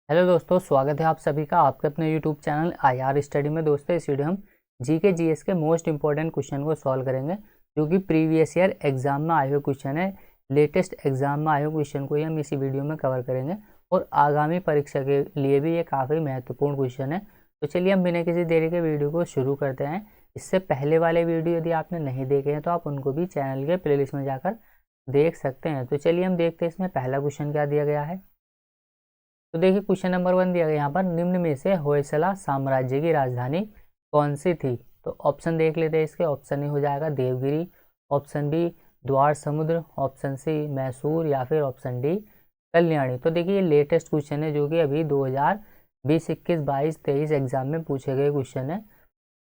Hello दोस्तों, स्वागत है आप सभी का आपके अपने यूट्यूब चैनल आईआर स्टडी में। दोस्तों, इस वीडियो हम जीके जीएस के मोस्ट इंपॉर्टेंट क्वेश्चन को सॉल्व करेंगे, जो कि प्रीवियस ईयर एग्जाम में आए हुए क्वेश्चन है। लेटेस्ट एग्जाम में आए हुए क्वेश्चन को ही हम इसी वीडियो में कवर करेंगे और आगामी परीक्षा के लिए भी ये काफ़ी महत्वपूर्ण क्वेश्चन है। तो चलिए हम बिना किसी देरी के वीडियो को शुरू करते हैं। इससे पहले वाले वीडियो यदि आपने नहीं देखे हैं तो आप उनको भी चैनल के प्लेलिस्ट में जाकर देख सकते हैं। तो चलिए हम देखते हैं इसमें पहला क्वेश्चन क्या दिया गया है। तो देखिए, क्वेश्चन नंबर 1 दिया गया यहाँ पर, निम्न में से होयसला साम्राज्य की राजधानी कौन सी थी। तो ऑप्शन देख लेते हैं इसके। ऑप्शन ए हो जाएगा देवगिरी, ऑप्शन बी द्वार समुद्र, ऑप्शन सी मैसूर या फिर ऑप्शन डी कल्याणी। तो देखिए, ये लेटेस्ट क्वेश्चन है जो कि अभी 2020, 21, 22, 23 एग्जाम में पूछे गए क्वेश्चन है।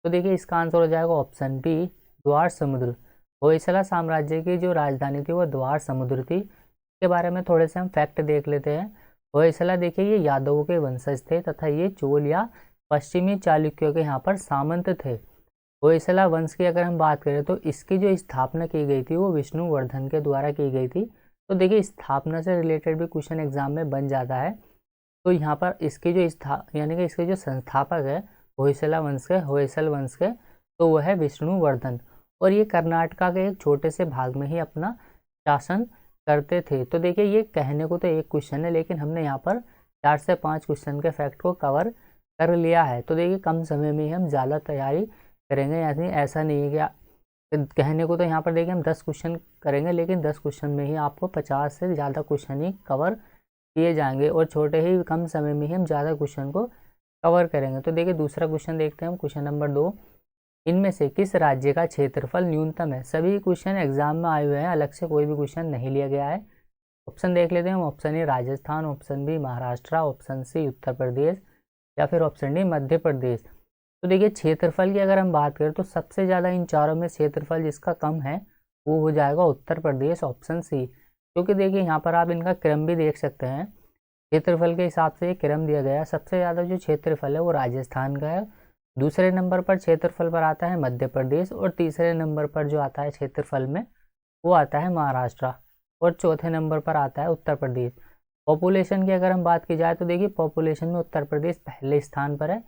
तो देखिए, इसका आंसर हो जाएगा ऑप्शन बी द्वार समुद्र। होयसला साम्राज्य की जो राजधानी थी वो द्वार समुद्र थी। इसके बारे में थोड़े से हम फैक्ट देख लेते हैं। होयसला देखिए, ये यादवों के वंशज थे तथा ये चोल या पश्चिमी चालुक्यों के यहाँ पर सामंत थे। होयसला वंश की अगर हम बात करें तो इसकी जो स्थापना की गई थी वो विष्णुवर्धन के द्वारा की गई थी। तो देखिए, स्थापना से रिलेटेड भी क्वेश्चन एग्जाम में बन जाता है। तो यहाँ पर इसकी जो यानी कि इसके जो संस्थापक है होयसला वंश के, होयसल वंश के, तो वह है विष्णुवर्धन। और ये कर्नाटका के एक छोटे से भाग में ही अपना शासन करते थे। तो देखिए, ये कहने को तो एक क्वेश्चन है, लेकिन हमने यहाँ पर 4 से 5 क्वेश्चन के फैक्ट को कवर कर लिया है। तो देखिए, कम समय में ही हम ज़्यादा तैयारी करेंगे। यानी ऐसा नहीं है कि कहने को तो यहाँ पर देखिए हम 10 क्वेश्चन करेंगे, लेकिन 10 क्वेश्चन में ही आपको 50 से ज़्यादा क्वेश्चन ही कवर किए जाएंगे और छोटे ही कम समय में ही हम ज़्यादा क्वेश्चन को कवर करेंगे। तो देखिए, दूसरा क्वेश्चन देखते हैं हम। क्वेश्चन नंबर 2, इनमें से किस राज्य का क्षेत्रफल न्यूनतम है। सभी क्वेश्चन एग्जाम में आए हुए हैं, अलग से कोई भी क्वेश्चन नहीं लिया गया है। ऑप्शन देख लेते हैं हम। Option A Rajasthan, option B Maharashtra, option C Uttar Pradesh या फिर ऑप्शन डी मध्य प्रदेश। तो देखिए, क्षेत्रफल की अगर हम बात करें तो सबसे ज़्यादा इन चारों में क्षेत्रफल जिसका कम है वो हो जाएगा उत्तर प्रदेश, ऑप्शन सी। क्योंकि देखिए, यहाँ पर आप इनका क्रम भी देख सकते हैं। क्षेत्रफल के हिसाब से ये क्रम दिया गया है। सबसे ज़्यादा जो क्षेत्रफल है वो राजस्थान का है, दूसरे नंबर पर क्षेत्रफल पर आता है मध्य प्रदेश, और तीसरे नंबर पर जो आता है क्षेत्रफल में वो आता है महाराष्ट्र, और चौथे नंबर पर आता है उत्तर प्रदेश। पॉपुलेशन की अगर हम बात की जाए तो देखिए, पॉपुलेशन में उत्तर प्रदेश पहले स्थान पर है,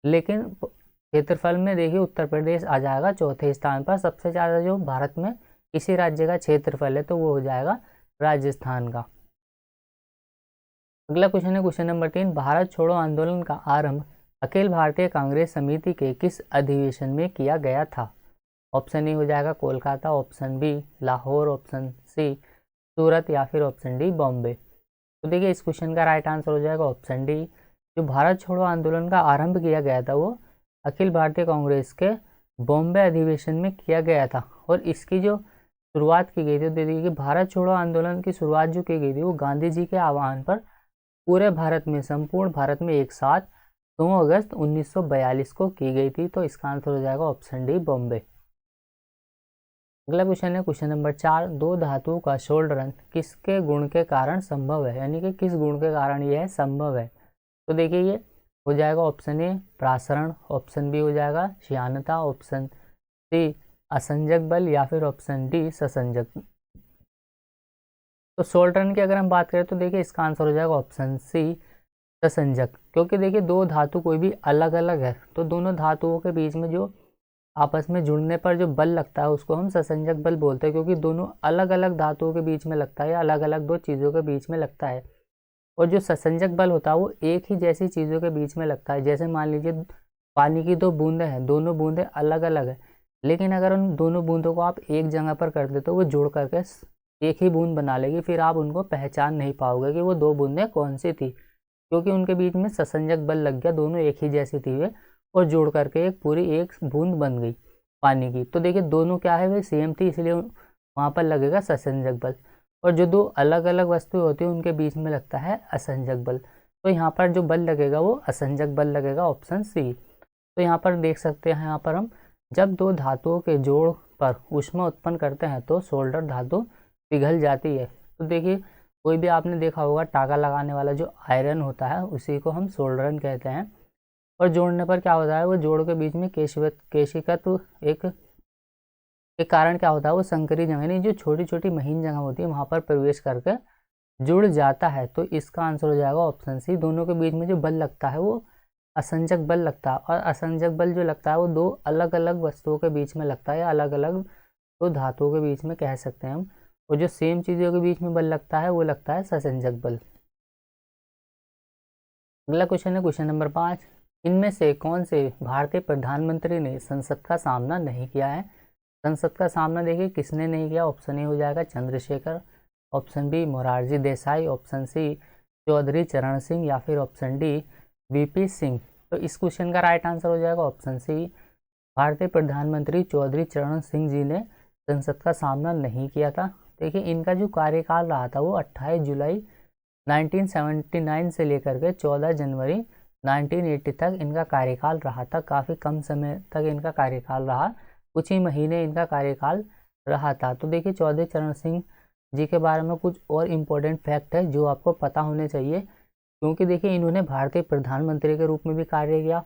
लेकिन क्षेत्रफल में देखिए उत्तर प्रदेश आ जाएगा चौथे स्थान पर। सबसे ज़्यादा जो भारत में किसी राज्य का क्षेत्रफल है तो वो हो जाएगा राजस्थान का। अगला क्वेश्चन है क्वेश्चन नंबर 3, भारत छोड़ो आंदोलन का आरंभ अखिल भारतीय कांग्रेस समिति के किस अधिवेशन में किया गया था। ऑप्शन ए हो जाएगा Kolkata, option B Lahore, option C Surat या फिर ऑप्शन डी बॉम्बे। तो देखिए, इस क्वेश्चन का राइट आंसर हो जाएगा ऑप्शन डी। जो भारत छोड़ो आंदोलन का आरंभ किया गया था वो अखिल भारतीय कांग्रेस के बॉम्बे अधिवेशन में किया गया था। और इसकी जो शुरुआत की गई थी, तो देखिए, भारत छोड़ो आंदोलन की शुरुआत जो की गई थी वो गांधी जी के आह्वान पर पूरे भारत में, संपूर्ण भारत में एक साथ 2 अगस्त 1942 को की गई थी। तो इसका आंसर हो जाएगा ऑप्शन डी बॉम्बे। अगला क्वेश्चन है क्वेश्चन नंबर 4, दो धातुओं का शोल्डरन किसके गुण के कारण संभव है, यानी कि किस गुण के कारण यह संभव है। तो देखिए, ये हो जाएगा ऑप्शन ए प्रासरण, ऑप्शन बी हो जाएगा श्यानता, ऑप्शन सी असंजक बल या फिर ऑप्शन डी ससंजक। तो सोल्टर्न की अगर हम बात करें तो देखिए, इसका आंसर हो जाएगा ऑप्शन सी ससंजक। क्योंकि देखिए, दो धातु कोई भी अलग अलग है तो दोनों धातुओं के बीच में जो आपस में जुड़ने पर जो बल लगता है उसको हम ससंजक बल बोलते हैं, क्योंकि दोनों अलग अलग धातुओं के बीच में लगता है या अलग अलग दो चीज़ों के बीच में लगता है। और जो ससंजक बल होता है वो एक ही जैसी चीज़ों के बीच में लगता है। जैसे मान लीजिए, पानी की दो बूंदें हैं, दोनों बूंदें अलग अलग है, लेकिन अगर उन दोनों बूंदों को आप एक जगह पर कर दे तो वो जुड़ करके एक ही बूंद बना लेगी। फिर आप उनको पहचान नहीं पाओगे कि वो दो बूंदें कौन सी थी, क्योंकि उनके बीच में ससंजक बल लग गया, दोनों एक ही जैसी थी वे, और जोड़ करके एक पूरी एक बूंद बन गई पानी की। तो देखिए, दोनों क्या है, वे सेम थी, इसलिए वहाँ पर लगेगा ससंजक बल। और जो दो अलग अलग वस्तुएं होती हैं उनके बीच में लगता है असंजक बल। तो यहाँ पर जो बल लगेगा वो असंजक बल लगेगा, ऑप्शन सी। तो यहाँ पर देख सकते हैं, यहाँ पर हम जब दो धातुओं के जोड़ पर ऊष्मा उत्पन्न करते हैं तो सोल्डर धातु पिघल जाती है। तो देखिए, कोई भी आपने देखा होगा टाका लगाने वाला जो आयरन होता है उसी को हम सोल्डरन कहते हैं। और जोड़ने पर क्या होता है, वो जोड़ के बीच में केशिकत्व एक कारण क्या होता है, वो संकरी जगह, यानी जो छोटी छोटी महीन जगह होती है वहाँ पर प्रवेश करके जुड़ जाता है, तो इसका आंसर हो जाएगा ऑप्शन सी। दोनों के बीच में जो बल लगता है वो असंजक बल लगता है, और असंजक बल जो लगता है वो दो अलग अलग वस्तुओं के बीच में लगता है, या अलग अलग दो धातुओं के बीच में कह सकते हैं हम। और जो सेम चीज़ों के बीच में बल लगता है वो लगता है ससंजक बल। अगला क्वेश्चन है क्वेश्चन नंबर 5। इनमें से कौन से भारतीय प्रधानमंत्री ने संसद का सामना नहीं किया है? संसद का सामना देखिए किसने नहीं किया। ऑप्शन ए हो जाएगा Chandrashekhar, option B Morarji Desai, option C Chaudhary Charan Singh, या फिर ऑप्शन डी वीपी सिंह। तो इस क्वेश्चन का राइट आंसर हो जाएगा ऑप्शन सी। भारतीय प्रधानमंत्री चौधरी चरण सिंह जी ने संसद का सामना नहीं किया था। देखिए इनका जो कार्यकाल रहा था वो 28 जुलाई 1979 से लेकर के 14 जनवरी 1980 तक इनका कार्यकाल रहा था। काफ़ी कम समय तक इनका कार्यकाल रहा, कुछ ही महीने इनका कार्यकाल रहा था। तो देखिए चौधरी चरण सिंह जी के बारे में कुछ और इम्पोर्टेंट फैक्ट है जो आपको पता होने चाहिए, क्योंकि देखिए इन्होंने भारतीय प्रधानमंत्री के रूप में भी कार्य किया,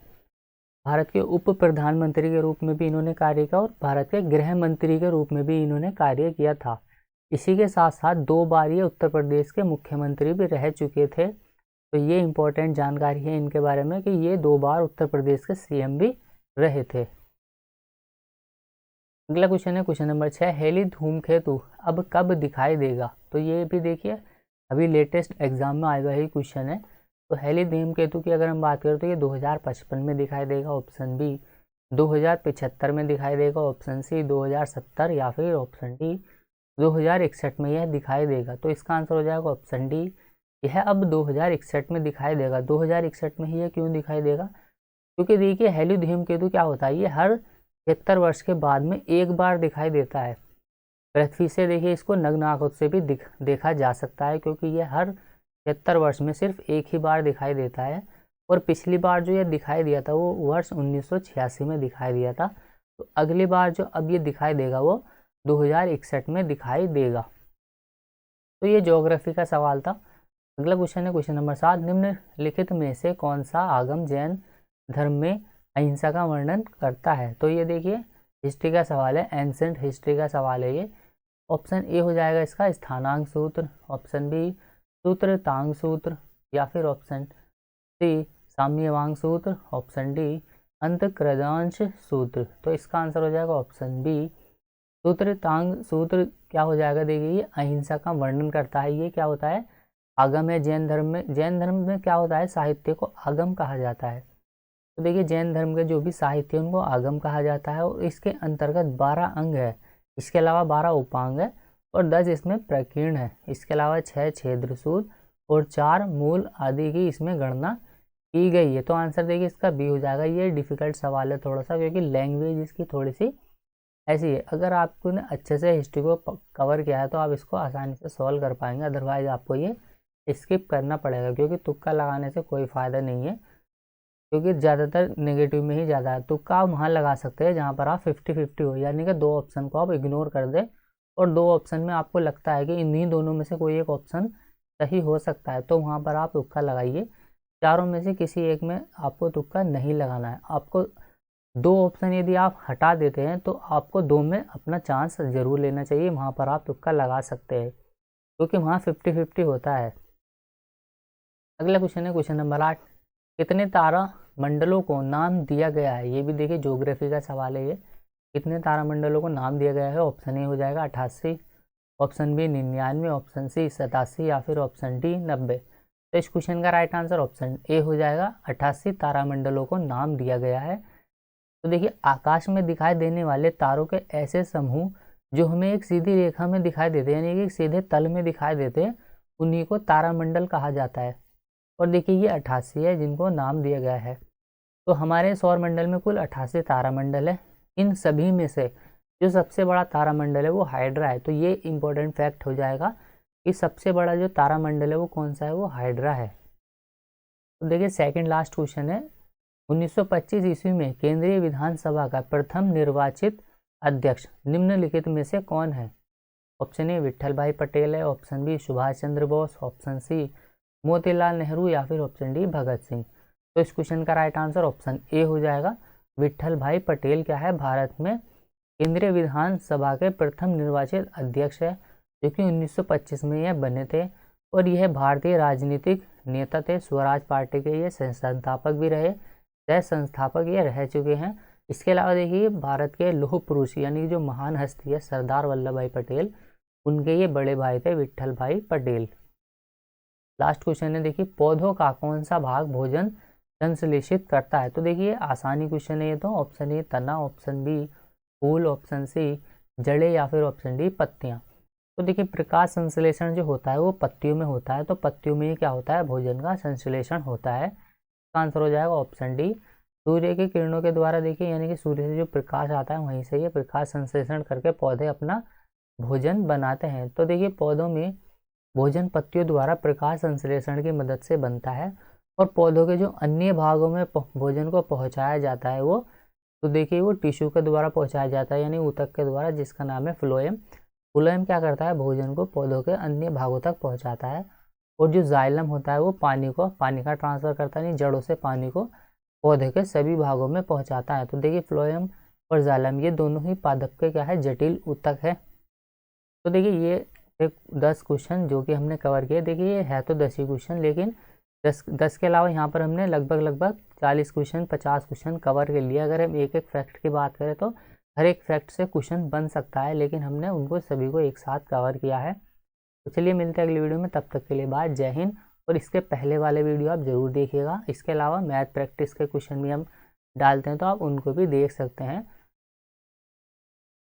भारत के उप प्रधानमंत्री के रूप में भी इन्होंने कार्य किया, और भारत के गृह मंत्री के रूप में भी इन्होंने कार्य किया था। इसी के साथ साथ 2 बार ये उत्तर प्रदेश के मुख्यमंत्री भी रह चुके थे। तो ये इम्पोर्टेंट जानकारी है इनके बारे में कि ये 2 बार उत्तर प्रदेश के सीएम भी रहे थे। अगला क्वेश्चन है क्वेश्चन नंबर 6। हेली धूमकेतु अब कब दिखाई देगा? तो ये भी देखिए अभी लेटेस्ट एग्जाम में आया हुआ ही क्वेश्चन है। तो हेली धूमकेतु की अगर हम बात करें तो ये 2055 में दिखाई देगा, ऑप्शन बी 2075 में दिखाई देगा, ऑप्शन सी 2070, या फिर ऑप्शन डी 2061 में यह दिखाई देगा। तो इसका आंसर हो जाएगा ऑप्शन डी। यह अब 2061 में दिखाई देगा। 2061 में ही यह क्यों दिखाई देगा? क्योंकि देखिए हेली धूमकेतु क्या होता है, ये हर 73 वर्ष के बाद में एक बार दिखाई देता है। पृथ्वी से देखिए इसको नग्न आंखों से भी देखा जा सकता है, क्योंकि ये हर 73 वर्ष में सिर्फ एक ही बार दिखाई देता है। और पिछली बार जो ये दिखाई दिया था वो वर्ष 1986 में दिखाई दिया था। तो अगली बार जो अब ये दिखाई देगा वो 2061 में दिखाई देगा। तो ये ज्योग्राफी का सवाल था। अगला क्वेश्चन है क्वेश्चन नंबर 7। निम्नलिखित में से कौन सा आगम जैन धर्म में अहिंसा का वर्णन करता है? तो ये देखिए हिस्ट्री का सवाल है, एंसेंट हिस्ट्री का सवाल है ये। ऑप्शन ए हो जाएगा इसका स्थानांक सूत्र, ऑप्शन बी सूत्रतांग सूत्र, या फिर ऑप्शन सी साम्यवांग सूत्र, ऑप्शन डी अंतक्रदांश सूत्र। तो इसका आंसर हो जाएगा ऑप्शन बी सूत्रतांग सूत्र। क्या हो जाएगा देखिए ये अहिंसा का वर्णन करता है। ये क्या होता है, आगम है जैन धर्म में। जैन धर्म में क्या होता है, साहित्य को आगम कहा जाता है। तो देखिए जैन धर्म के जो भी साहित्य उनको आगम कहा जाता है, और इसके अंतर्गत 12 अंग है, इसके अलावा 12 उपांग है, और 10 इसमें प्रकीर्ण है। इसके अलावा 6 छेद्र सूत्र और 4 मूल आदि की इसमें गणना की गई है। तो आंसर देखिए इसका बी हो जाएगा। ये डिफिकल्ट सवाल है थोड़ा सा, क्योंकि लैंग्वेज इसकी थोड़ी सी ऐसी है। अगर आपको ने अच्छे से हिस्ट्री को कवर किया है तो आप इसको आसानी से सॉल्व कर पाएंगे, अदरवाइज आपको ये स्किप करना पड़ेगा, क्योंकि तुक्का लगाने से कोई फ़ायदा नहीं है, क्योंकि ज़्यादातर नेगेटिव में ही ज़्यादा है। तुक्का आप वहाँ लगा सकते हैं जहाँ पर आप 50-50 हो, यानी कि 2 ऑप्शन को आप इग्नोर कर दें, और 2 ऑप्शन में आपको लगता है कि इन्हीं दोनों में से कोई एक ऑप्शन सही हो सकता है, तो वहाँ पर आप तुक्का लगाइए। चारों में से किसी एक में आपको तुक्का नहीं लगाना है। आपको 2 ऑप्शन यदि आप हटा देते हैं तो आपको 2 में अपना चांस ज़रूर लेना चाहिए, वहाँ पर आप तुक्का लगा सकते हैं, क्योंकि वहाँ 50-50 होता है। अगला क्वेश्चन है क्वेश्चन नंबर 8। कितने तारा मंडलों को नाम दिया गया है? ये भी देखिए ज्योग्राफी का सवाल है ये। कितने तारा मंडलों को नाम दिया गया है? ऑप्शन ए हो जाएगा 88, ऑप्शन बी 99, ऑप्शन सी 87, या फिर ऑप्शन डी 90। तो इस क्वेश्चन का राइट आंसर ऑप्शन ए हो जाएगा, 88 तारामंडलों को नाम दिया गया है। तो देखिए आकाश में दिखाई देने वाले तारों के ऐसे समूह जो हमें एक सीधी रेखा में दिखाई देते हैं, यानी कि सीधे तल में दिखाई देते हैं, उन्हीं को तारामंडल कहा जाता है। और देखिए ये 88 है जिनको नाम दिया गया है। तो हमारे सौर मंडल में कुल 88 तारामंडल है। इन सभी में से जो सबसे बड़ा तारामंडल है वो हाइड्रा है। तो ये इंपॉर्टेंट फैक्ट हो जाएगा कि सबसे बड़ा जो तारामंडल है वो कौन सा है, वो हाइड्रा है। तो देखिए सेकंड लास्ट क्वेश्चन है। 1925 ईस्वी में केंद्रीय विधानसभा का प्रथम निर्वाचित अध्यक्ष निम्नलिखित में से कौन है? ऑप्शन ए विट्ठल भाई पटेल है, option B Subhash Chandra Bose, option C Motilal Nehru, या फिर ऑप्शन डी भगत सिंह। तो इस क्वेश्चन का राइट आंसर ऑप्शन ए हो जाएगा। विट्ठल भाई पटेल क्या है, भारत में केंद्रीय विधानसभा के प्रथम निर्वाचित अध्यक्ष है, जो कि 1925 में यह बने थे। और यह भारतीय राजनीतिक नेता थे। स्वराज पार्टी के ये संस्थापक भी रहे, सह संस्थापक ये रह चुके हैं। इसके अलावा देखिए भारत के लौह पुरुष यानी जो महान हस्ती है सरदार वल्लभ भाई पटेल, उनके ये बड़े भाई थे विट्ठल भाई पटेल। लास्ट क्वेश्चन है देखिए पौधों का कौन सा भाग भोजन संश्लेषित करता है। तो देखिए आसानी क्वेश्चन है ये तो। ऑप्शन ए तना, option B full, option C जड़ें या फिर ऑप्शन डी पत्तियां। तो देखिए प्रकाश संश्लेषण जो होता है वो पत्तियों में होता है, तो पत्तियों में क्या होता है भोजन का संश्लेषण होता है। इसका आंसर हो जाएगा ऑप्शन डी। सूर्य की किरणों के द्वारा देखिए यानी कि सूर्य से जो प्रकाश आता है वहीं से ये प्रकाश संश्लेषण करके पौधे अपना भोजन बनाते हैं। तो देखिए पौधों में भोजन पत्तियों द्वारा प्रकाश संश्लेषण की मदद से बनता है। और पौधों के जो अन्य भागों में भोजन को पहुंचाया जाता है वो, तो देखिए वो टिश्यू के द्वारा पहुंचाया जाता है यानी ऊतक के द्वारा, जिसका नाम है फ्लोएम। फ्लोएम क्या करता है भोजन को पौधों के अन्य भागों तक पहुंचाता है। और जो जाइलम होता है वो पानी का ट्रांसफर करता है, यानी जड़ों से पानी को पौधे के सभी भागों में पहुंचाता है। तो देखिए फ्लोएम और जाइलम ये दोनों ही पादप के क्या है जटिल ऊतक है। तो देखिए ये 10 क्वेश्चन जो कि हमने कवर किए। देखिए ये है तो 10 ही क्वेश्चन, लेकिन 10 के अलावा यहाँ पर हमने लगभग 40 क्वेश्चन 50 क्वेश्चन कवर कर लिया। अगर हम एक एक फैक्ट की बात करें तो हर एक फैक्ट से क्वेश्चन बन सकता है, लेकिन हमने उनको सभी को एक साथ कवर किया है। तो चलिए मिलते हैं अगली वीडियो में, तब तक के लिए बाय, जय हिंद। और इसके पहले वाले वीडियो आप ज़रूर देखिएगा। इसके अलावा मैथ प्रैक्टिस के क्वेश्चन भी हम डालते हैं तो आप उनको भी देख सकते हैं।